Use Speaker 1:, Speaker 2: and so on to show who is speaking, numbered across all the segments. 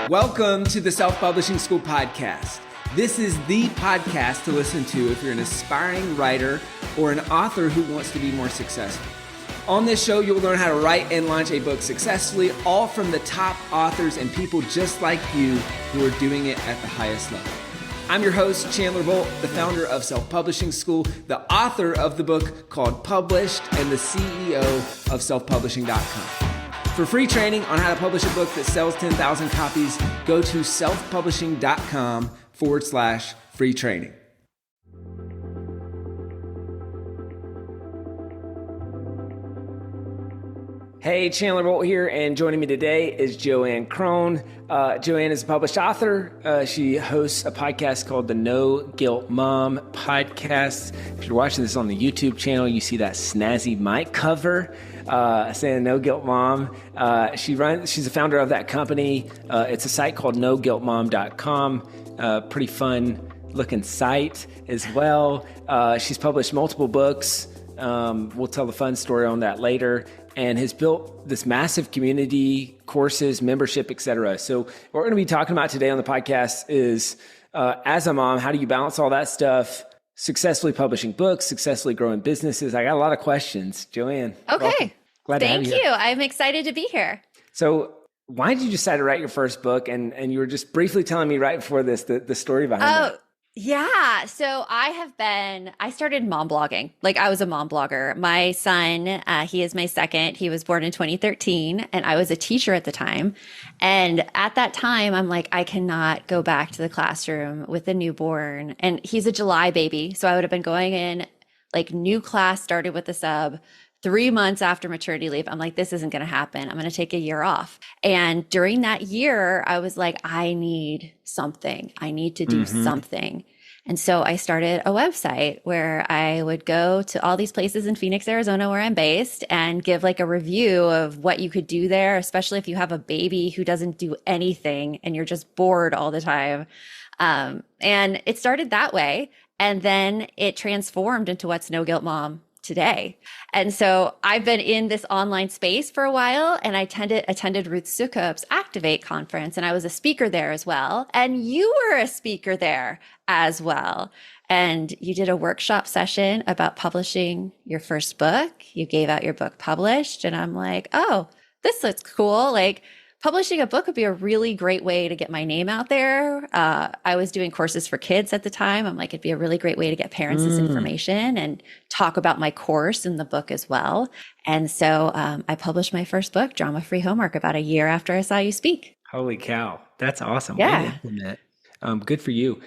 Speaker 1: Welcome to the Self-Publishing School podcast. This is the podcast to listen to if you're an aspiring writer or an author who wants to be more successful. On this show, you'll learn how to write and launch a book successfully, all from the top authors and people just like you who are doing it at the highest level. I'm your host, Chandler Bolt, the founder of Self-Publishing School, the author of the book called Published, and the CEO of selfpublishing.com. For free training on how to publish a book that sells 10,000 copies, go to selfpublishing.com/free training. Hey, Chandler Bolt here, and joining me today is Joanne Krohn. Joanne is a published author. She hosts a podcast called the No Guilt Mom podcast. If you're watching this on the YouTube channel, you see that snazzy mic cover saying No Guilt Mom. She's a founder of that company. It's a site called noguiltmom.com. Pretty fun looking site as well. She's published multiple books. We'll tell the fun story on that later, and has built this massive community, courses, membership, etc. So what we're going to be talking about today on the podcast is, as a mom, how do you balance all that stuff, successfully publishing books, successfully growing businesses? I got a lot of questions. Joanne.
Speaker 2: Okay.
Speaker 1: Welcome. Glad to have you.
Speaker 2: Thank you. I'm excited to be here.
Speaker 1: So why did you decide to write your first book? And you were just briefly telling me right before this, the story behind that.
Speaker 2: Yeah. So I started mom blogging. Like, I was a mom blogger. My son, he is my second. He was born in 2013, and I was a teacher at the time. And at that time, I'm like, I cannot go back to the classroom with a newborn. And he's a July baby. So I would have been going in, like, new class started with the sub 3 months after maternity leave. I'm like, this isn't going to happen. I'm going to take a year off. And during that year, I was like, I need something. I need to do something. And so I started a website where I would go to all these places in Phoenix, Arizona, where I'm based, and give like a review of what you could do there, especially if you have a baby who doesn't do anything and you're just bored all the time. And it started that way. And then it transformed into what's No Guilt Mom today. And so I've been in this online space for a while, and I attended Ruth Sukup's Activate conference, and I was a speaker there as well. And you were a speaker there as well. And you did a workshop session about publishing your first book. You gave out your book published, and I'm like, oh, this looks cool. Like, publishing a book would be a really great way to get my name out there. I was doing courses for kids at the time. I'm like, it'd be a really great way to get parents this information and talk about my course in the book as well. And so I published my first book, Drama-Free Homework, about a year after I saw you speak.
Speaker 1: Holy cow. That's awesome.
Speaker 2: Yeah.
Speaker 1: Good for you.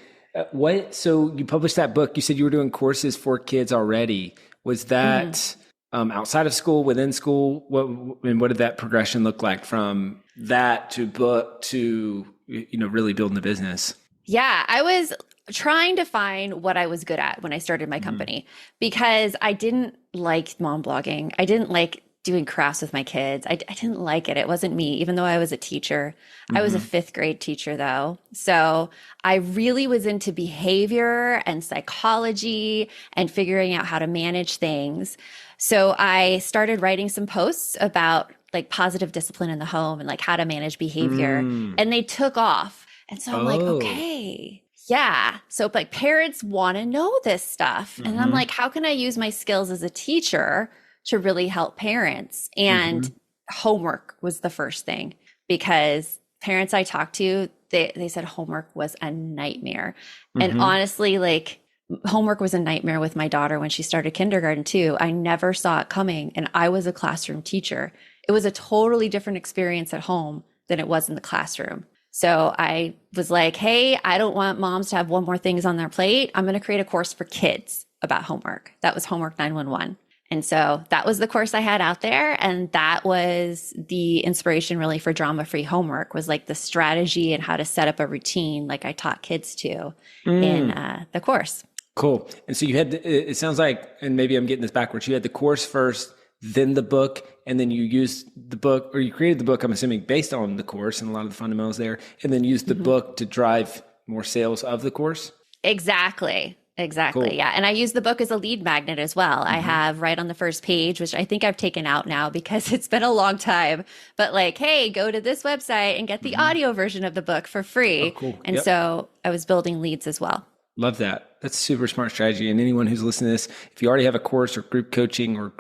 Speaker 1: So you published that book. You said you were doing courses for kids already. Was that outside of school, within school? What did that progression look like from that to book to, really building the business?
Speaker 2: Yeah, I was trying to find what I was good at when I started my company, because I didn't like mom blogging. I didn't like doing crafts with my kids. I didn't like it. It wasn't me, even though I was a teacher. I was a 5th grade teacher though. So I really was into behavior and psychology and figuring out how to manage things. So I started writing some posts about like positive discipline in the home and like how to manage behavior, and they took off. And so I'm like, okay, yeah. So like parents want to know this stuff. And I'm like, how can I use my skills as a teacher to really help parents? And homework was the first thing, because parents I talked to, they said homework was a nightmare. And honestly, like, homework was a nightmare with my daughter when she started kindergarten too. I never saw it coming, and I was a classroom teacher. It was a totally different experience at home than it was in the classroom. So I was like, hey, I don't want moms to have one more things on their plate. I'm going to create a course for kids about homework. That was Homework 911. And so that was the course I had out there. And that was the inspiration really for Drama-Free Homework, was like the strategy and how to set up a routine like I taught kids to in the course.
Speaker 1: Cool. And so you had, it sounds like, and maybe I'm getting this backwards, you had the course first, then the book, and then you used the book, or you created the book, I'm assuming, based on the course and a lot of the fundamentals there, and then used the book to drive more sales of the course?
Speaker 2: Exactly. Exactly.
Speaker 1: Cool.
Speaker 2: Yeah. And I use the book as a lead magnet as well. I have right on the first page, which I think I've taken out now because it's been a long time, but like, hey, go to this website and get the audio version of the book for
Speaker 1: Oh,
Speaker 2: free.
Speaker 1: cool.
Speaker 2: And
Speaker 1: Yep.
Speaker 2: so I was building leads as well.
Speaker 1: Love that. That's a super smart strategy. And anyone who's listening to this, if you already have a course or group coaching or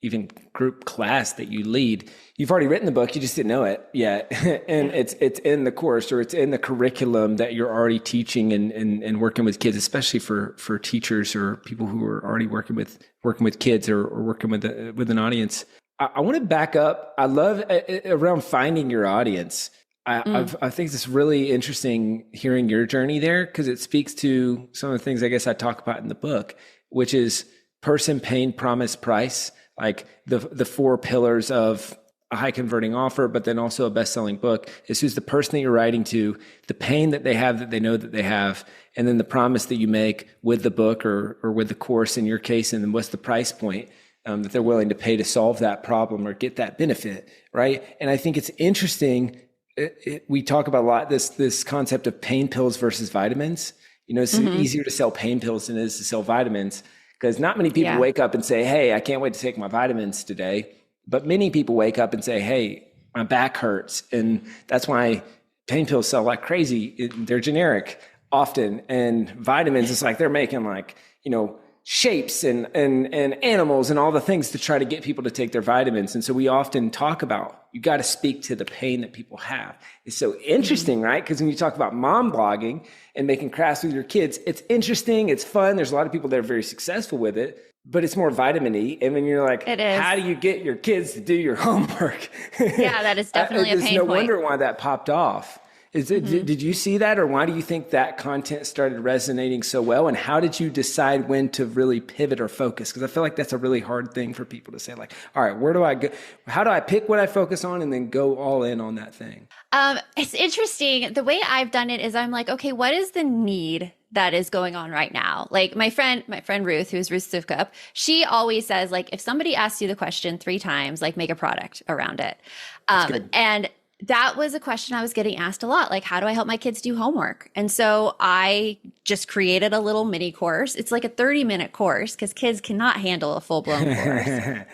Speaker 1: even group class that you lead, you've already written the book. You just didn't know it yet. And it's in the course or it's in the curriculum that you're already teaching and working with kids, especially for teachers or people who are already working with kids or working with an audience. I want to back up. I love around finding your audience. I think it's really interesting hearing your journey there because it speaks to some of the things I guess I talk about in the book, which is person, pain, promise, price, like the four pillars of a high converting offer, but then also a best-selling book is who's the person that you're writing to, the pain that they have that they know that they have, and then the promise that you make with the book or with the course in your case, and then what's the price point that they're willing to pay to solve that problem or get that benefit, right? And I think it's interesting. We talk about a lot this concept of pain pills versus vitamins. It's easier to sell pain pills than it is to sell vitamins because not many people wake up and say, hey, I can't wait to take my vitamins today. But many people wake up and say, hey, my back hurts. And that's why pain pills sell like crazy. They're generic often. And vitamins, it's like they're making shapes and animals and all the things to try to get people to take their vitamins. And so we often talk about, you got to speak to the pain that people have. It's so interesting, right? Because when you talk about mom blogging and making crafts with your kids, it's interesting. It's fun. There's a lot of people that are very successful with it, but it's more vitamin-y. And then you're like, how do you get your kids to do your homework?
Speaker 2: Yeah, that is definitely a pain point.
Speaker 1: There's no wonder why that popped off. Did you see that, or why do you think that content started resonating so well? And how did you decide when to really pivot or focus? Because I feel like that's a really hard thing for people to say, like, all right, where do I go? How do I pick what I focus on and then go all in on that thing?
Speaker 2: It's interesting. The way I've done it is I'm like, okay, what is the need that is going on right now? Like my friend Ruth, who's Ruth Sivkup, she always says, like, if somebody asks you the question 3 times, like make a product around it. And that was a question I was getting asked a lot. Like, how do I help my kids do homework? And so I just created a little mini course. It's like a 30-minute course because kids cannot handle a full-blown course.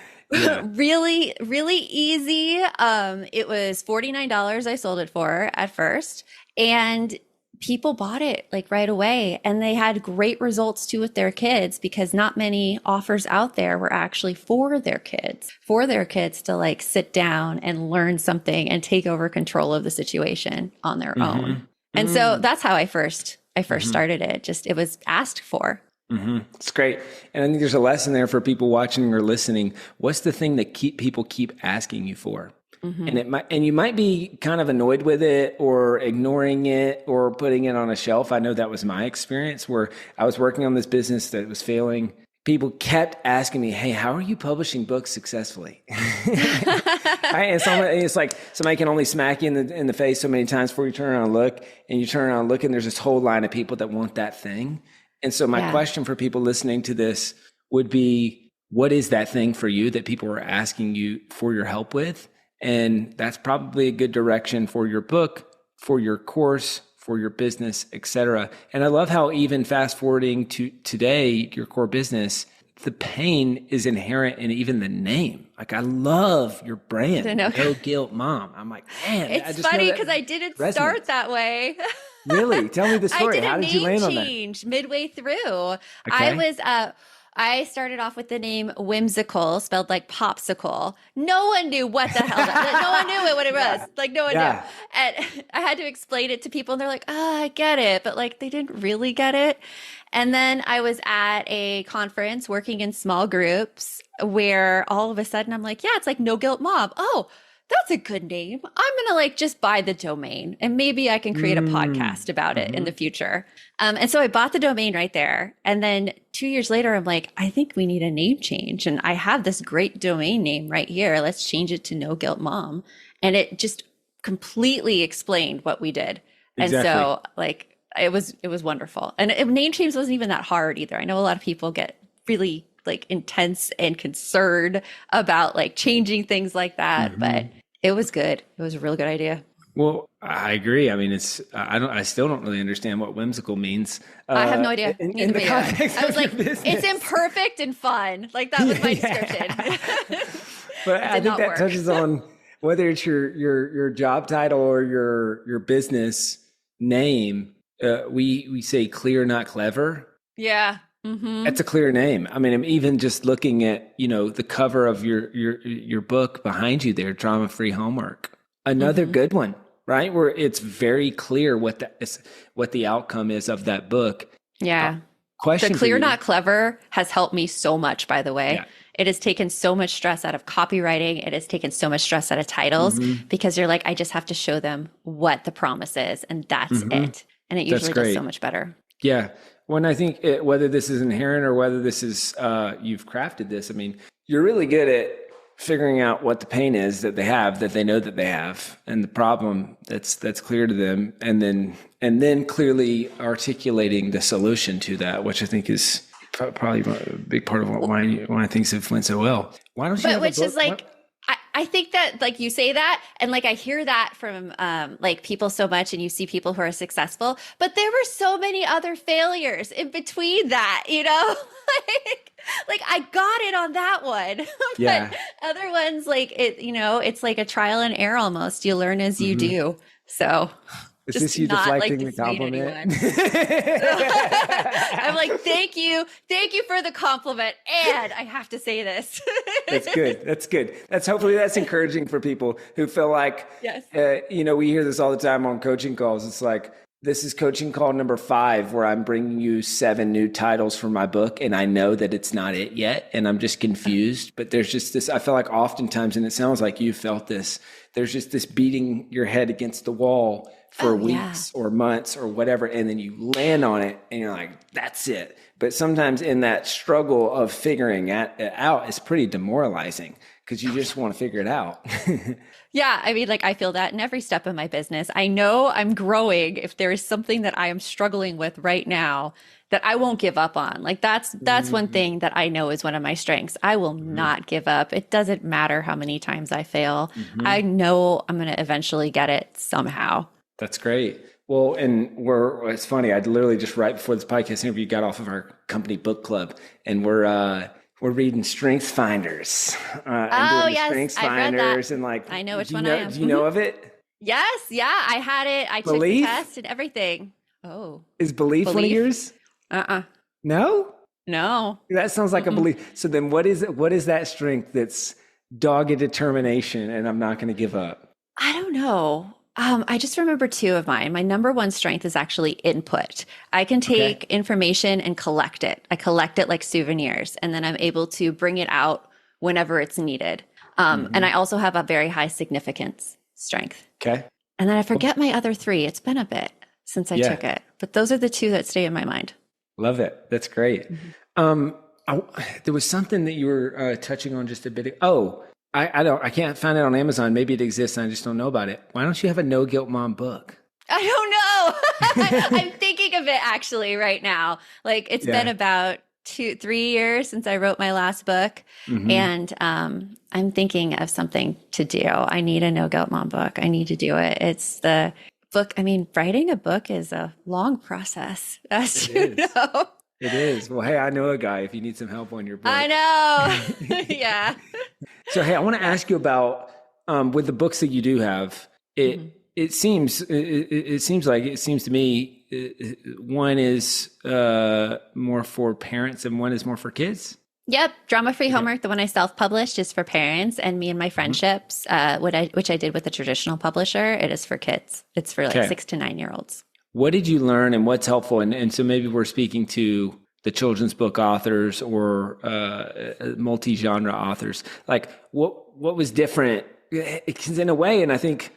Speaker 2: Really, really easy. It was $49 I sold it for at first. And people bought it like right away, and they had great results too with their kids because not many offers out there were actually for their kids to like sit down and learn something and take over control of the situation on their own. And so that's how I first started it. Just, it was asked for.
Speaker 1: It's great. And I think there's a lesson there for people watching or listening. What's the thing that people keep asking you for? And you might be kind of annoyed with it or ignoring it or putting it on a shelf. I know that was my experience where I was working on this business that was failing. People kept asking me, hey, how are you publishing books successfully? And it's like somebody can only smack you in the face so many times before you turn around and look. And you turn around and look, and there's this whole line of people that want that thing. And so my question for people listening to this would be, what is that thing for you that people are asking you for your help with? And that's probably a good direction for your book, for your course, for your business, et cetera. And I love how even fast forwarding to today, your core business, the pain is inherent in even the name. Like, I love your brand, No Guilt Mom. I'm like, man.
Speaker 2: It's funny because I didn't start that way.
Speaker 1: Really? Tell me the story. How did you land on that?
Speaker 2: I did a name change midway through. Okay. I started off with the name Whimsical, spelled like popsicle. No one knew what the hell no one knew what it was. Like, no one knew. And I had to explain it to people, and they're like, I get it. But like, they didn't really get it. And then I was at a conference working in small groups where all of a sudden I'm like, yeah, it's like No Guilt Mom. Oh, that's a good name. I'm going to like just buy the domain and maybe I can create a podcast about it in the future. And so I bought the domain right there. And then 2 years later, I'm like, I think we need a name change. And I have this great domain name right here. Let's change it to No Guilt Mom. And it just completely explained what we did. Exactly. And so like, it was wonderful. And name change wasn't even that hard either. I know a lot of people get really like intense and concerned about like changing things like that, but it was good. It was a really good idea.
Speaker 1: Well, I agree. I mean, I still don't really understand what whimsical means.
Speaker 2: I have no idea.
Speaker 1: In the context
Speaker 2: I was
Speaker 1: of your
Speaker 2: like,
Speaker 1: business.
Speaker 2: it's imperfect and fun. Like that was my description.
Speaker 1: But I think that touches on whether it's your job title or your business name. We say clear, not clever.
Speaker 2: Yeah. Mm-hmm.
Speaker 1: That's a clear name. I mean, I'm even just looking at, the cover of your book behind you there, Drama-Free Homework. Another good one, right? Where it's very clear what the outcome is of that book.
Speaker 2: Yeah.
Speaker 1: Question
Speaker 2: the clear, not clever has helped me so much, by the way. Yeah. It has taken so much stress out of copywriting. It has taken so much stress out of titles because you're like, I just have to show them what the promise is, and that's it. And it usually does so much better.
Speaker 1: Yeah. When I think whether this is inherent or whether this is you've crafted this, I mean, you're really good at figuring out what the pain is that they have, that they know that they have, and the problem that's clear to them, and then clearly articulating the solution to that, which I think is probably a big part of why things have went so well. Why don't you? But
Speaker 2: which is like. I think that like you say that and like I hear that from like people so much, and you see people who are successful, but there were so many other failures in between that, like I got it on that one. But other ones, like it, it's like a trial and error almost. You learn as you do. So
Speaker 1: is this you deflecting the compliment?
Speaker 2: I'm like, thank you for the compliment, and I have to say this.
Speaker 1: That's good. Hopefully that's encouraging for people who feel like,
Speaker 2: yes.
Speaker 1: We hear this all the time on coaching calls. It's like, this is coaching call number 5, where I'm bringing you 7 new titles for my book, and I know that it's not it yet, and I'm just confused. But there's just this, I feel like oftentimes, and it sounds like you felt this, there's just this beating your head against the wall for weeks or months or whatever, and then you land on it and you're like, that's it. But sometimes in that struggle of figuring it out, it's pretty demoralizing because you just want to figure it out.
Speaker 2: Yeah, I mean, like I feel that in every step of my business. I know I'm growing if there is something that I am struggling with right now that I won't give up on. Like that's one thing that I know is one of my strengths. I will not give up. It doesn't matter how many times I fail. I know I'm going to eventually get it somehow.
Speaker 1: That's great. Well, and it's funny. I literally just right before this podcast interview got off of our company book club, and we're reading StrengthsFinders.
Speaker 2: Yes,
Speaker 1: I've read that. And like,
Speaker 2: I know which one I am.
Speaker 1: Do you know of it?
Speaker 2: Yes, yeah, I had it. I took the test and everything. Oh,
Speaker 1: is belief one of yours? No. That sounds like a belief. So then, what is it? What is that strength that's dogged determination, and I'm not going to give up?
Speaker 2: I don't know. I just remember 2 of mine. My number 1 strength is actually input. I can take information and collect it. I collect it like souvenirs, and then I'm able to bring it out whenever it's needed. And I also have a very high significance strength. Okay. And then I forget my other 3. It's been a bit since I took it, but those are the 2 that stay in my mind.
Speaker 1: Love it. That's great. There was something that you were touching on just a bit. I can't find it on Amazon. Maybe it exists and I just don't know about it. Why don't you have a No Guilt Mom book?
Speaker 2: I don't know. I'm thinking of it actually right now. Like it's been about 2-3 years since I wrote my last book. And I'm thinking of something to do. I need a No Guilt Mom book. I need to do it. It's the book. I mean, writing a book is a long process, as you know.
Speaker 1: It is. Well, hey, I know a guy if you need some help on your book.
Speaker 2: I know. Yeah.
Speaker 1: So, hey, I want to ask you about with the books that you do have. It seems to me one is more for parents and one is more for kids.
Speaker 2: Yep. Drama-Free Homework, the one I self-published, is for parents, and Me and My Friendships, which I did with a traditional publisher, it is for kids. It's for like 6 to 9-year-olds. What
Speaker 1: did you learn and what's helpful? And so maybe we're speaking to the children's book authors or multi-genre authors. Like what was different? Because in a way, and I think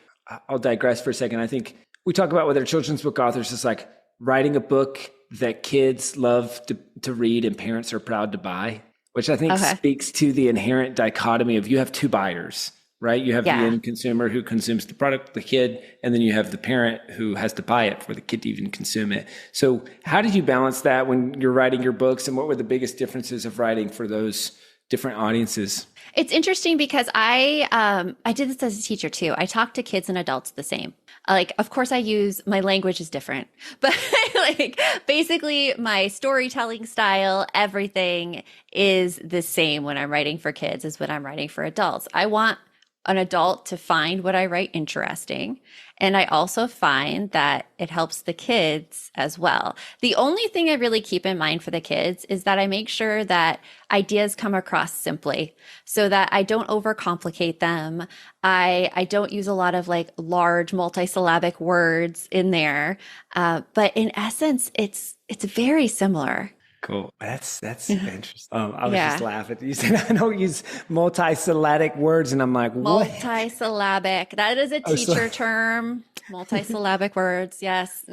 Speaker 1: I'll digress for a second. I think we talk about whether children's book authors is like writing a book that kids love to read and parents are proud to buy, which I think speaks to the inherent dichotomy of you have 2 buyers. Right? You have the end consumer who consumes the product, the kid, and then you have the parent who has to buy it for the kid to even consume it. So how did you balance that when you're writing your books, and what were the biggest differences of writing for those different audiences?
Speaker 2: It's interesting because I did this as a teacher too. I talk to kids and adults the same. Like, of course, my language is different, but like basically my storytelling style, everything is the same when I'm writing for kids as when I'm writing for adults. I want an adult to find what I write interesting. And I also find that it helps the kids as well. The only thing I really keep in mind for the kids is that I make sure that ideas come across simply so that I don't overcomplicate them. I don't use a lot of like large multisyllabic words in there. But in essence, it's very similar.
Speaker 1: Cool. That's interesting. I was
Speaker 2: Yeah.
Speaker 1: just laughing. You said I don't use multisyllabic words, and I'm like, what?
Speaker 2: Multisyllabic. That is a teacher term. Multisyllabic words. Yes.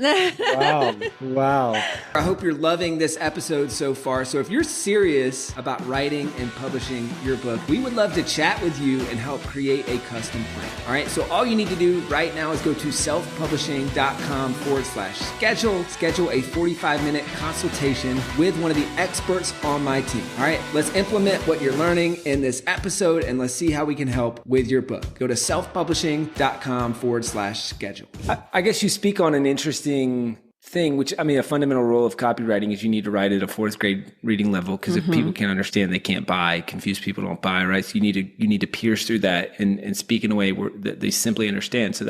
Speaker 1: Wow. I hope you're loving this episode so far. So if you're serious about writing and publishing your book, we would love to chat with you and help create a custom plan. All right. So all you need to do right now is go to selfpublishing.com/schedule. Schedule a 45-minute consultation with one of the experts on my team. All right. Let's implement what you're learning in this episode and let's see how we can help with your book. Go to selfpublishing.com/schedule. I guess you speak on an interesting thing, which I mean, a fundamental rule of copywriting is you need to write at a 4th grade reading level because if people can't understand, they can't buy. Confused people don't buy, right? So you need to pierce through that and speak in a way that they simply understand. So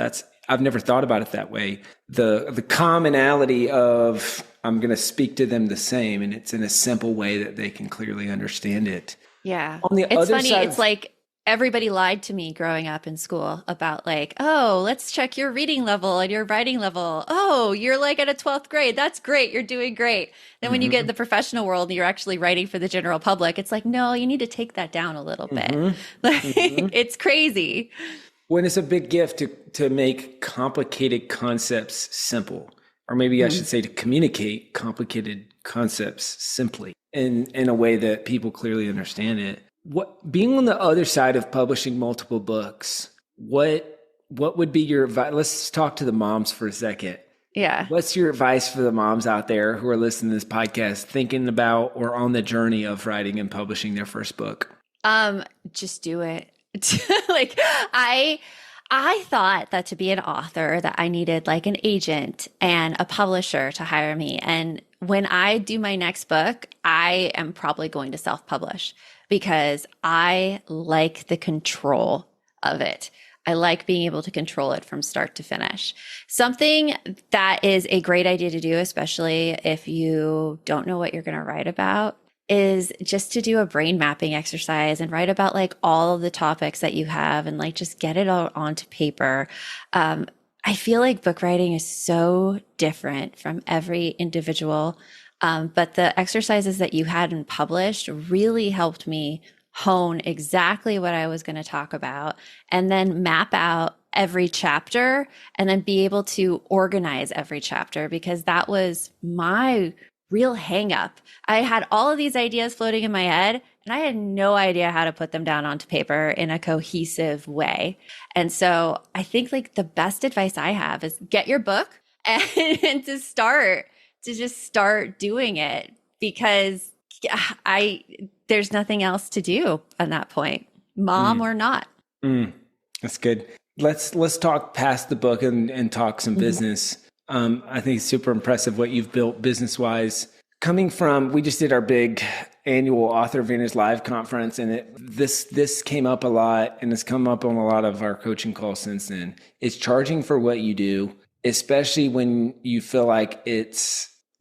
Speaker 1: I've never thought about it that way. The commonality of I'm going to speak to them the same, and it's in a simple way that they can clearly understand it.
Speaker 2: Yeah.
Speaker 1: On the
Speaker 2: It's
Speaker 1: other
Speaker 2: funny.
Speaker 1: side
Speaker 2: It's like everybody lied to me growing up in school about like, oh, let's check your reading level and your writing level. Oh, you're like at a 12th grade. That's great. You're doing great. Then when you get in the professional world and you're actually writing for the general public, it's like, no, you need to take that down a little bit. Like, it's crazy.
Speaker 1: When it's a big gift to make complicated concepts simple, or maybe I should say to communicate complicated concepts simply in a way that people clearly understand it. Being on the other side of publishing multiple books, what would be your advice? Let's talk to the moms for a second.
Speaker 2: Yeah.
Speaker 1: What's your advice for the moms out there who are listening to this podcast, thinking about or on the journey of writing and publishing their first book?
Speaker 2: Just do it. Like I thought that to be an author that I needed like an agent and a publisher to hire me. And when I do my next book, I am probably going to self-publish because I like the control of it. I like being able to control it from start to finish. Something that is a great idea to do, especially if you don't know what you're going to write about, is just to do a brain mapping exercise and write about like all of the topics that you have and like just get it all onto paper. I feel like book writing is so different from every individual. But the exercises that you had and published really helped me hone exactly what I was going to talk about and then map out every chapter and then be able to organize every chapter because that was my real hang up. I had all of these ideas floating in my head and I had no idea how to put them down onto paper in a cohesive way. And so I think like the best advice I have is get your book and to just start doing it because there's nothing else to do at that point, mom or not.
Speaker 1: That's good. Let's talk past the book and talk some business. I think it's super impressive what you've built business-wise. Coming from, we just did our big annual Author Advantage Live conference, and this came up a lot, and it's come up on a lot of our coaching calls since then. It's charging for what you do, especially when you feel like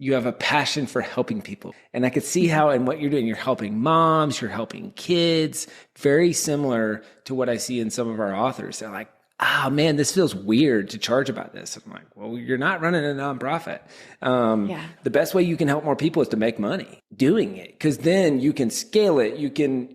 Speaker 1: you have a passion for helping people. And I could see how in what you're doing, you're helping moms, you're helping kids, very similar to what I see in some of our authors. They're like, oh man, this feels weird to charge about this. I'm like, well, you're not running a nonprofit. The best way you can help more people is to make money doing it. Cause then you can scale it. You can,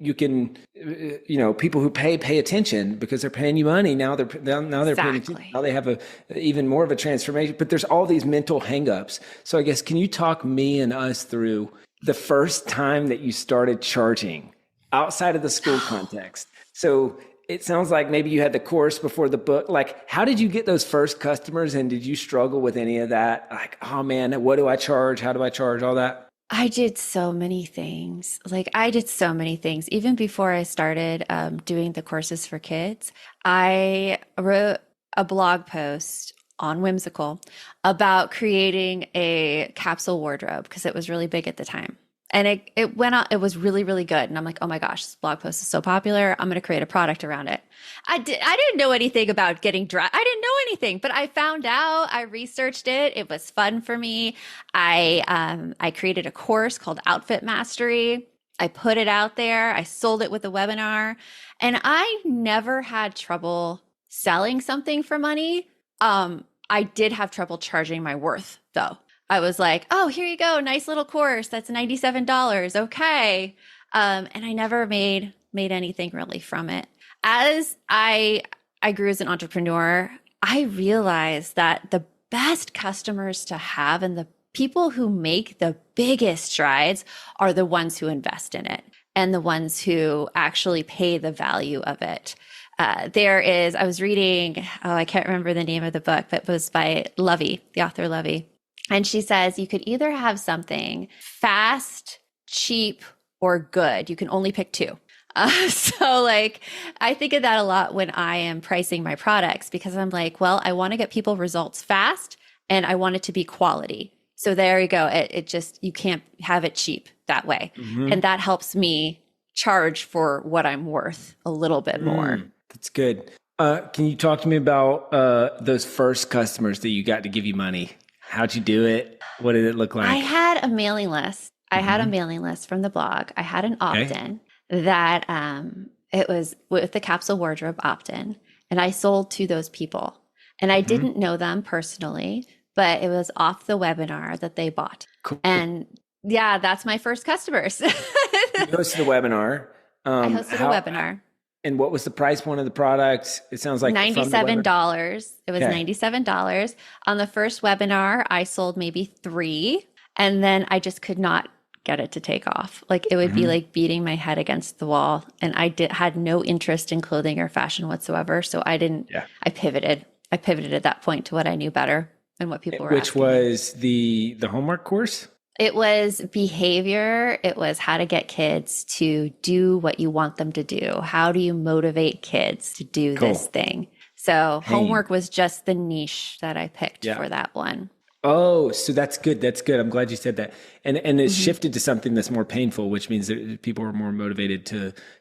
Speaker 1: people who pay attention because they're paying you money. Now they're paying attention. Now they have even more of a transformation, but there's all these mental hangups. So I guess, can you talk me and us through the first time that you started charging outside of the school context? So it sounds like maybe you had the course before the book. Like, how did you get those first customers? And did you struggle with any of that? Like, oh man, what do I charge? How do I charge? All that?
Speaker 2: I did so many things. Like I did so many things. Even before I started doing the courses for kids, I wrote a blog post on Whimsical about creating a capsule wardrobe because it was really big at the time. And it went out, it was really, really good. And I'm like, oh my gosh, this blog post is so popular. I'm going to create a product around it. I didn't know anything about getting dressed. I didn't know anything, but I found out, I researched it. It was fun for me. I created a course called Outfit Mastery. I put it out there. I sold it with a webinar, and I never had trouble selling something for money. I did have trouble charging my worth though. I was like, oh, here you go. Nice little course. That's $97. Okay. And I never made anything really from it. As I grew as an entrepreneur, I realized that the best customers to have and the people who make the biggest strides are the ones who invest in it and the ones who actually pay the value of it. I was reading, I can't remember the name of the book, but it was by Lovey, the author Lovey. And she says you could either have something fast, cheap, or good. You can only pick two. So like, I think of that a lot when I am pricing my products because I'm like, well, I want to get people results fast and I want it to be quality. So there you go. It just, you can't have it cheap that way. Mm-hmm. And that helps me charge for what I'm worth a little bit more.
Speaker 1: That's good. Can you talk to me about those first customers that you got to give you money? How'd you do it? What did it look like?
Speaker 2: I had a mailing list. I had a mailing list from the blog. I had an opt-in that it was with the capsule wardrobe opt-in, and I sold to those people. And I didn't know them personally, but it was off the webinar that they bought. Cool. And yeah, that's my first customers.
Speaker 1: You hosted a webinar.
Speaker 2: I hosted a webinar.
Speaker 1: And what was the price point of the product? It sounds like
Speaker 2: $97. It was $97. On the first webinar, I sold maybe 3, and then I just could not get it to take off. Like it would be like beating my head against the wall, and I had no interest in clothing or fashion whatsoever. So I didn't. Yeah. I pivoted at that point to what I knew better and what people were asking.
Speaker 1: Which was the homework course?
Speaker 2: It was behavior. It was how to get kids to do what you want them to do. How do you motivate kids to do this thing? So homework was just the niche that I picked for that one.
Speaker 1: Oh, so that's good. That's good. I'm glad you said that. And it's shifted to something that's more painful, which means that people are more motivated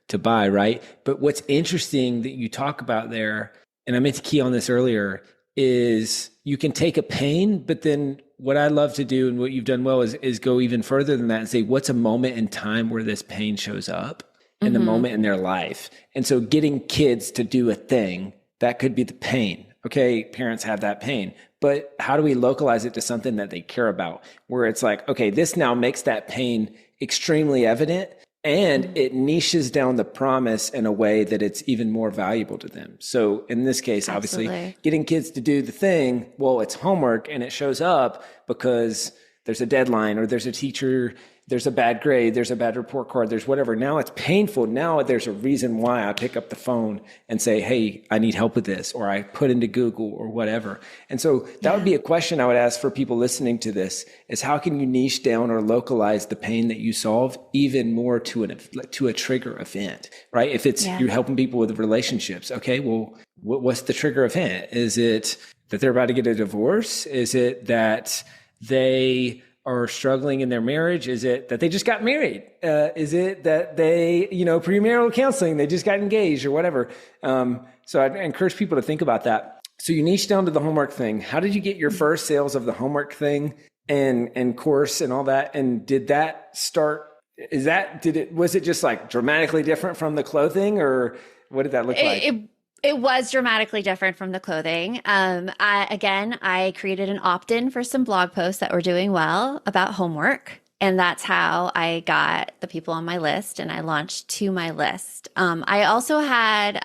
Speaker 1: to buy, right? But what's interesting that you talk about there, and I meant to key on this earlier, is you can take a pain, but then what I love to do and what you've done well is go even further than that and say, what's a moment in time where this pain shows up in the moment in their life? And so getting kids to do a thing, that could be the pain. Okay, parents have that pain, but how do we localize it to something that they care about where it's like, okay, this now makes that pain extremely evident and it niches down the promise in a way that it's even more valuable to them. So in this case, obviously, getting kids to do the thing, well, it's homework and it shows up because there's a deadline or there's a teacher, there's a bad grade, there's a bad report card, there's whatever. Now it's painful. Now there's a reason why I pick up the phone and say, hey, I need help with this, or I put into Google or whatever. And so that would be a question I would ask for people listening to this is how can you niche down or localize the pain that you solve even more to a trigger event, right? If it's you're helping people with relationships. Okay, well, what's the trigger event? Is it that they're about to get a divorce? Is it that they are struggling in their marriage? Is it that they just got married? Is it that they, premarital counseling, they just got engaged or whatever? So I'd encourage people to think about that. So you niche down to the homework thing. How did you get your first sales of the homework thing and course and all that? And did that start, was it just like dramatically different from the clothing, or what did that look like?
Speaker 2: It was dramatically different from the clothing. I created an opt-in for some blog posts that were doing well about homework. And that's how I got the people on my list and I launched to my list. I also had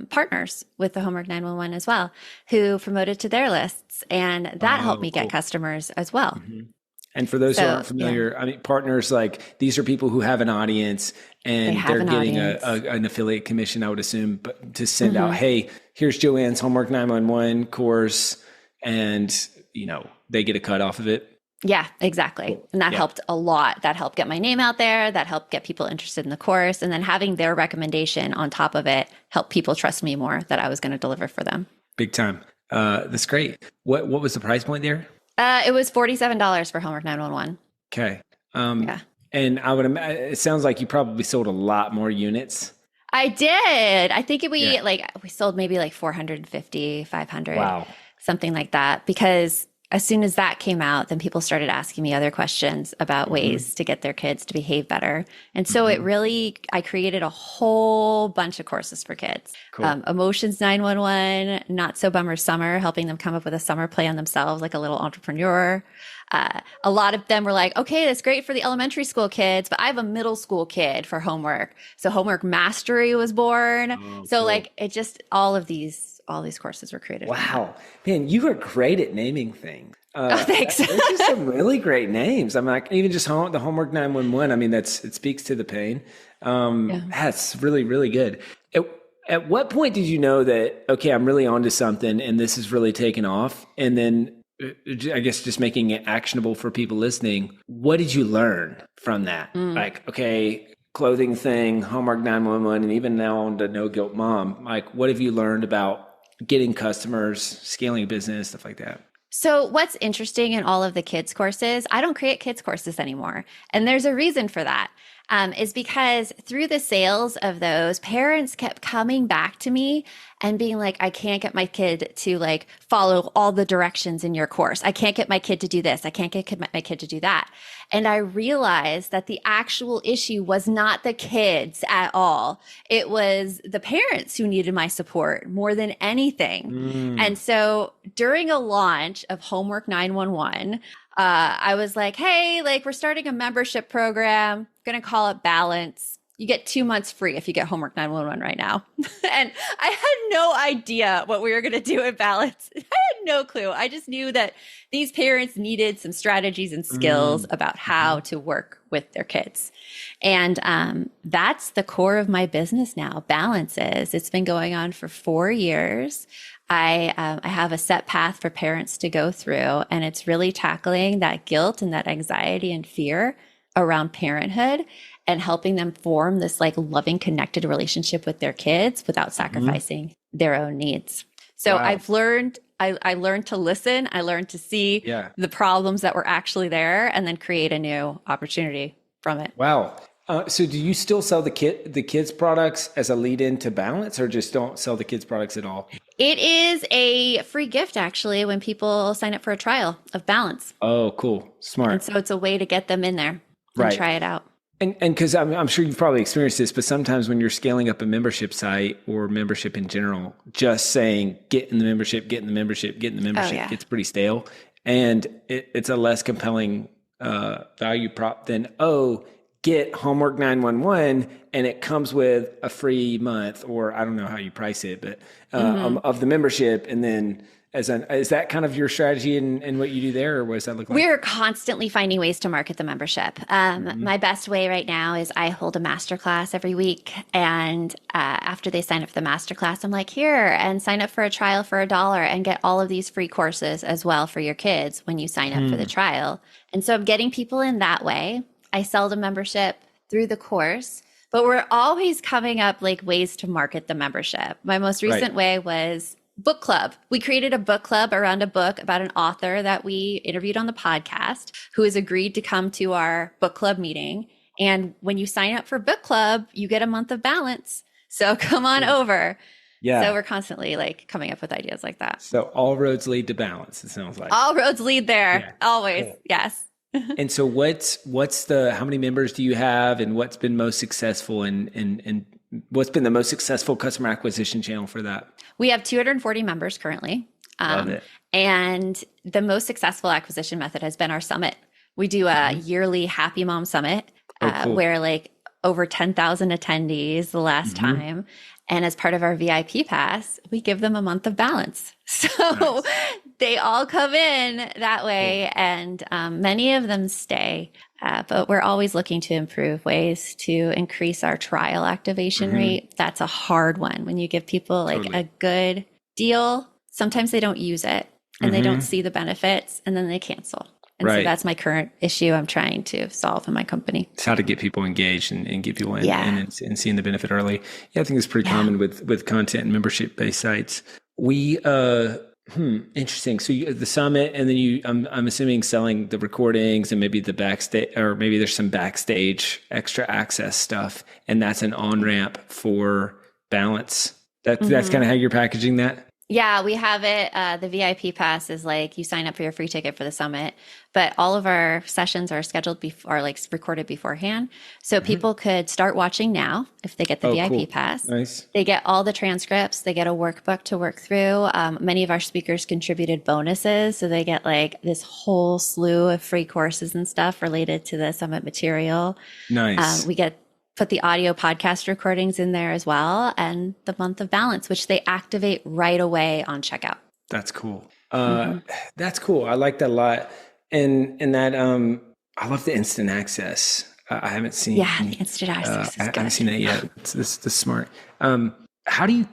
Speaker 2: partners with the Homework 911 as well who promoted to their lists. And that helped me get customers as well. Mm-hmm.
Speaker 1: And for those who aren't familiar, I mean, partners, like these are people who have an audience and they're getting an affiliate commission, I would assume, but to send out, hey, here's Joanne's Homework 911 course, and they get a cut off of it.
Speaker 2: Yeah, exactly. And that helped a lot. That helped get my name out there. That helped get people interested in the course. And then having their recommendation on top of it helped people trust me more that I was going to deliver for them.
Speaker 1: Big time. That's great. What was the price point there?
Speaker 2: It was $47 for Homework 911.
Speaker 1: Okay.
Speaker 2: Yeah.
Speaker 1: And it sounds like you probably sold a lot more units.
Speaker 2: I did. I think we sold maybe like 450, 500.
Speaker 1: Wow.
Speaker 2: Something like that. Because as soon as that came out, then people started asking me other questions about ways to get their kids to behave better. And so I created a whole bunch of courses for kids.
Speaker 1: Cool.
Speaker 2: Emotions 911, Not So Bummer Summer, helping them come up with a summer plan themselves, like a little entrepreneur. A lot of them were like, okay, that's great for the elementary school kids, but I have a middle school kid for homework. So Homework Mastery was born. So
Speaker 1: cool.
Speaker 2: like it just, all these courses were created.
Speaker 1: Wow. Man, you are great at naming things.
Speaker 2: Thanks.
Speaker 1: There's just some really great names. I'm like, even just the Homework 911. I mean, it speaks to the pain. That's really, really good. At what point did you know that, okay, I'm really onto something and this is really taking off? And then I guess just making it actionable for people listening. What did you learn from that? Like, okay, clothing thing, Homework 911, and even now on to No Guilt Mom. Like, what have you learned about getting customers, scaling a business, stuff like that?
Speaker 2: So what's interesting in all of the kids courses, I don't create kids courses anymore. And there's a reason for that. Is because through the sales of those, parents kept coming back to me and being like, I can't get my kid to like follow all the directions in your course. I can't get my kid to do this. I can't get my kid to do that. And I realized that the actual issue was not the kids at all. It was the parents who needed my support more than anything. And so during a launch of Homework 911, I was like, hey, like we're starting a membership program, going to call it Balance. You get 2 months free if you get Homework 911 right now. And I had no idea what we were going to do at Balance. I had no clue. I just knew that these parents needed some strategies and skills about how to work with their kids. And that's the core of my business now, Balance is. It's been going on for 4 years. I have a set path for parents to go through, and it's really tackling that guilt and that anxiety and fear around parenthood and helping them form this like loving, connected relationship with their kids without sacrificing their own needs. So I've learned, I learned to listen. I learned to see the problems that were actually there and then create a new opportunity from it.
Speaker 1: Wow. So do you still sell the kids products as a lead in to Balance, or just don't sell the kids products at all?
Speaker 2: It is a free gift actually when people sign up for a trial of Balance.
Speaker 1: Oh, cool. Smart.
Speaker 2: And so it's a way to get them in there and try it out.
Speaker 1: And because I'm sure you've probably experienced this, but sometimes when you're scaling up a membership site or membership in general, just saying get in the membership gets pretty stale. And it's a less compelling value prop than, get Homework 911 and it comes with a free month, or I don't know how you price it, but of the membership. And then is that kind of your strategy and what you do there, or what does that look like?
Speaker 2: We're constantly finding ways to market the membership. My best way right now is I hold a masterclass every week. And after they sign up for the masterclass, I'm like, here, and sign up for a trial for $1 and get all of these free courses as well for your kids when you sign up for the trial. And so I'm getting people in that way. I sell the membership through the course, but we're always coming up like ways to market the membership. My most recent way was book club. We created a book club around a book about an author that we interviewed on the podcast who has agreed to come to our book club meeting. And when you sign up for book club, you get a month of Balance. So come on over. Yeah. So we're constantly like coming up with ideas like that.
Speaker 1: So all roads lead to Balance, it sounds like.
Speaker 2: All roads lead there. Yeah. Always. Cool. Yes.
Speaker 1: And so how many members do you have, and what's been most successful and what's been the most successful customer acquisition channel for that?
Speaker 2: We have 240 members currently.
Speaker 1: Love it.
Speaker 2: And the most successful acquisition method has been our summit. We do a yearly Happy Mom Summit cool. where like over 10,000 attendees the last time. And as part of our VIP pass, we give them a month of Balance. So they all come in that way, and many of them stay. But we're always looking to improve ways to increase our trial activation rate. That's a hard one. When you give people like a good deal, sometimes they don't use it and they don't see the benefits, and then they cancel. And so
Speaker 1: Right.
Speaker 2: that's my current issue I'm trying to solve in my company.
Speaker 1: It's how to get people engaged and get people in
Speaker 2: Yeah.
Speaker 1: and seeing the benefit early. Yeah, I think it's pretty common with content and membership-based sites. We, interesting. So the summit, and then I'm assuming selling the recordings and maybe the backstage, or maybe there's some backstage extra access stuff, and that's an on-ramp for Balance. That's kind of how you're packaging that?
Speaker 2: Yeah, we have it. The VIP pass is like you sign up for your free ticket for the summit, but all of our sessions are scheduled are like recorded beforehand. So people could start watching now if they get the VIP
Speaker 1: cool.
Speaker 2: pass.
Speaker 1: Nice.
Speaker 2: They get all the transcripts. They get a workbook to work through. Many of our speakers contributed bonuses. So they get like this whole slew of free courses and stuff related to the summit material.
Speaker 1: Nice.
Speaker 2: We put the audio podcast recordings in there as well, and the month of Balance, which they activate right away on checkout.
Speaker 1: That's cool. That's cool. I like that a lot. And that, I love the instant access. I haven't seen.
Speaker 2: Yeah, the instant access is
Speaker 1: I
Speaker 2: good.
Speaker 1: haven't seen that yet. This is smart. How do you,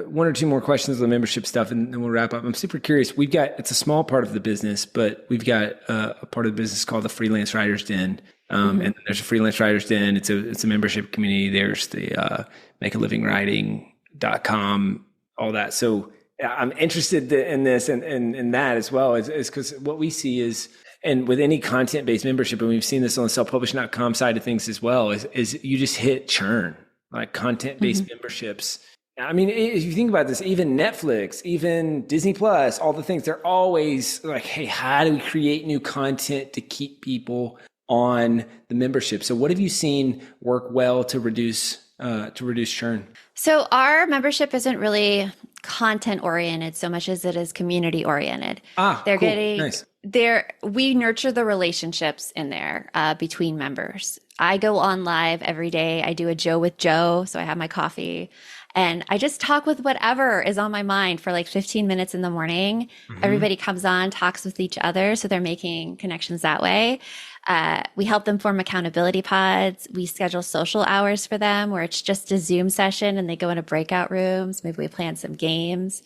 Speaker 1: one or two more questions on the membership stuff, and then we'll wrap up. I'm super curious. It's a small part of the business, but we've got a part of the business called the Freelance Writers Den. And there's a Freelance Writers Den. It's a membership community. There's the makealivingwriting.com, all that. So I'm interested in this and that as well, is because what we see is, and with any content-based membership, and we've seen this on the selfpublish.com side of things as well, is you just hit churn, like content-based memberships. I mean, if you think about this, even Netflix, even Disney Plus, all the things, they're always like, hey, how do we create new content to keep people on the membership? So what have you seen work well to reduce churn?
Speaker 2: So our membership isn't really content oriented so much as it is community oriented. They're
Speaker 1: cool.
Speaker 2: getting
Speaker 1: Nice.
Speaker 2: we nurture the relationships in there between members. I go on live every day. I do a Joe with Joe. So I have my coffee and I just talk with whatever is on my mind for like 15 minutes in the morning. Everybody comes on, talks with each other. So they're making connections that way. We help them form accountability pods. We schedule social hours for them where it's just a Zoom session and they go into breakout rooms. Maybe we plan some games,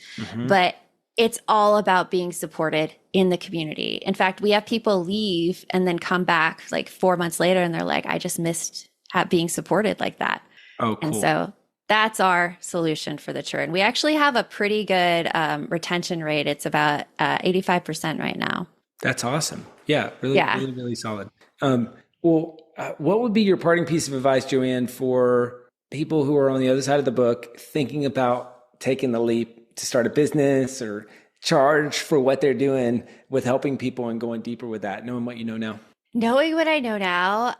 Speaker 2: but it's all about being supported in the community. In fact, we have people leave and then come back like 4 months later and they're like, I just missed being supported like that.
Speaker 1: Oh, cool.
Speaker 2: And so that's our solution for the churn. We actually have a pretty good retention rate. It's about 85% right now.
Speaker 1: That's awesome. Yeah, really, really solid. What would be your parting piece of advice, Joanne, for people who are on the other side of the book thinking about taking the leap to start a business or charge for what they're doing with helping people and going deeper with that, knowing what you know now?
Speaker 2: Knowing what I know now,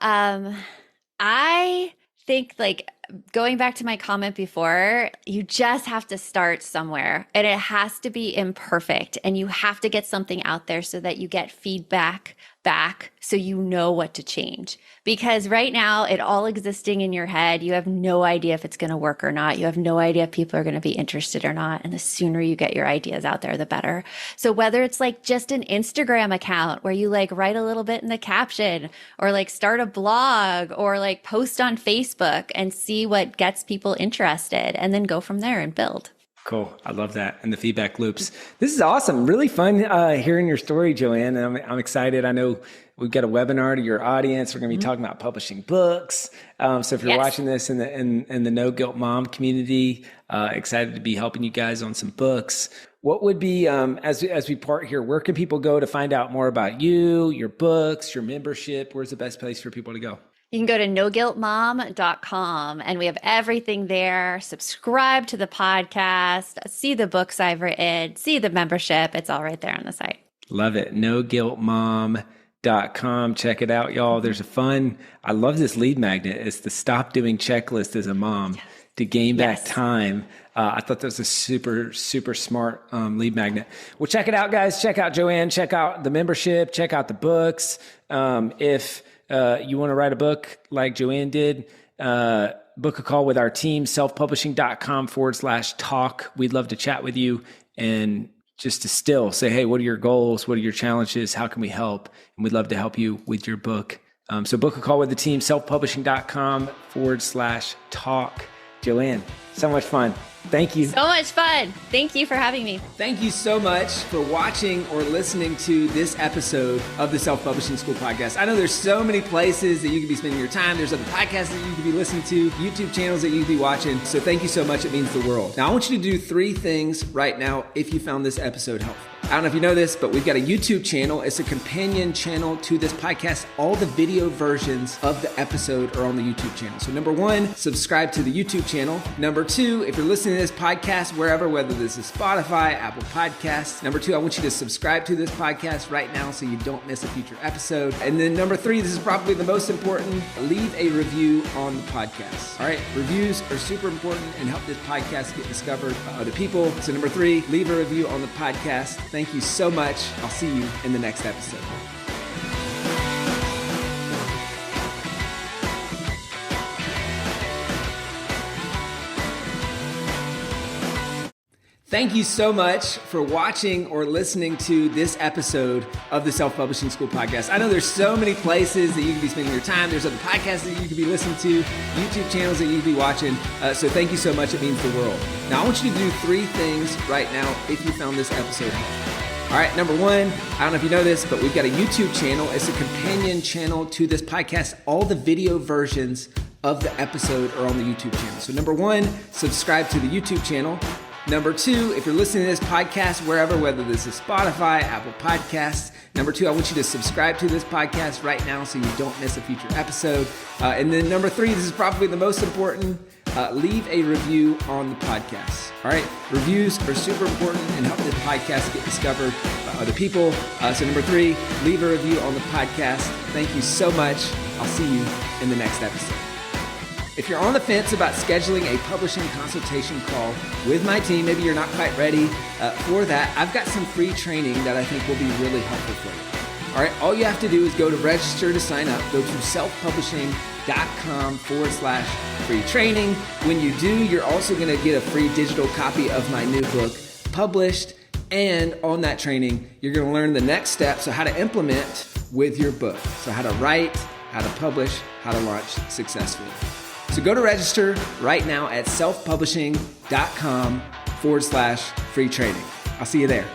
Speaker 2: I think like going back to my comment before, you just have to start somewhere and it has to be imperfect and you have to get something out there so that you get feedback back so you know what to change. Because right now, it all existing in your head, you have no idea if it's going to work or not. You have no idea if people are going to be interested or not. And the sooner you get your ideas out there, the better. So whether it's like just an Instagram account where you like write a little bit in the caption or like start a blog or like post on Facebook and see what gets people interested and then go from there and build.
Speaker 1: Cool. I love that. And the feedback loops. This is awesome. Really fun hearing your story, Joanne. And I'm excited. I know we've got a webinar to your audience. We're going to be talking about publishing books. So if you're watching this in the No Guilt Mom community, excited to be helping you guys on some books. What would be, as we part here, where can people go to find out more about you, your books, your membership? Where's the best place for people to go?
Speaker 2: You can go to noguiltmom.com and we have everything there. Subscribe to the podcast, see the books I've written, see the membership. It's all right there on the site.
Speaker 1: Love it. noguiltmom.com. Check it out, y'all. There's I love this lead magnet. It's the stop doing checklist as a mom to gain back time. I thought that was a super, super smart lead magnet. Well, check it out, guys. Check out Joanne. Check out the membership. Check out the books. If you want to write a book like Joanne did, book a call with our team, selfpublishing.com/talk. We'd love to chat with you and just distill, say, hey, what are your goals? What are your challenges? How can we help? And we'd love to help you with your book. So book a call with the team, selfpublishing.com/talk. JoAnn, so much fun. Thank you.
Speaker 2: So much fun. Thank you for having me.
Speaker 1: Thank you so much for watching or listening to this episode of the Self-Publishing School podcast. I know there's so many places that you could be spending your time. There's other podcasts that you could be listening to, YouTube channels that you could be watching. So thank you so much. It means the world. Now, I want you to do 3 things right now if you found this episode helpful. I don't know if you know this, but we've got a YouTube channel. It's a companion channel to this podcast. All the video versions of the episode are on the YouTube channel. So number 1, subscribe to the YouTube channel. Number 2, if you're listening to this podcast wherever, whether this is Spotify, Apple Podcasts. Number 2, I want you to subscribe to this podcast right now so you don't miss a future episode. And then number 3, this is probably the most important, leave a review on the podcast. All right, reviews are super important and help this podcast get discovered by other people. So number 3, leave a review on the podcast. Thank you so much. I'll see you in the next episode. Thank you so much for watching or listening to this episode of the Self-Publishing School podcast. I know there's so many places that you can be spending your time. There's other podcasts that you could be listening to, YouTube channels that you could be watching. So thank you so much. It means the world. Now, I want you to do 3 things right now if you found this episode helpful. All right, number 1, I don't know if you know this, but we've got a YouTube channel. It's a companion channel to this podcast. All the video versions of the episode are on the YouTube channel. So number 1, subscribe to the YouTube channel. Number 2, if you're listening to this podcast wherever, whether this is Spotify, Apple Podcasts. Number 2, I want you to subscribe to this podcast right now so you don't miss a future episode. And then number 3, this is probably the most important, leave a review on the podcast. All right, reviews are super important and help this podcast get discovered by other people. So number 3, leave a review on the podcast. Thank you so much. I'll see you in the next episode. If you're on the fence about scheduling a publishing consultation call with my team, maybe you're not quite ready for that, I've got some free training that I think will be really helpful for you. All right, all you have to do is go to register to sign up. Go to selfpublishing.com/free training. When you do, you're also going to get a free digital copy of my new book, Published. And on that training, you're going to learn the next steps of how to implement with your book. So how to write, how to publish, how to launch successfully. So go to register right now at selfpublishing.com/free training. I'll see you there.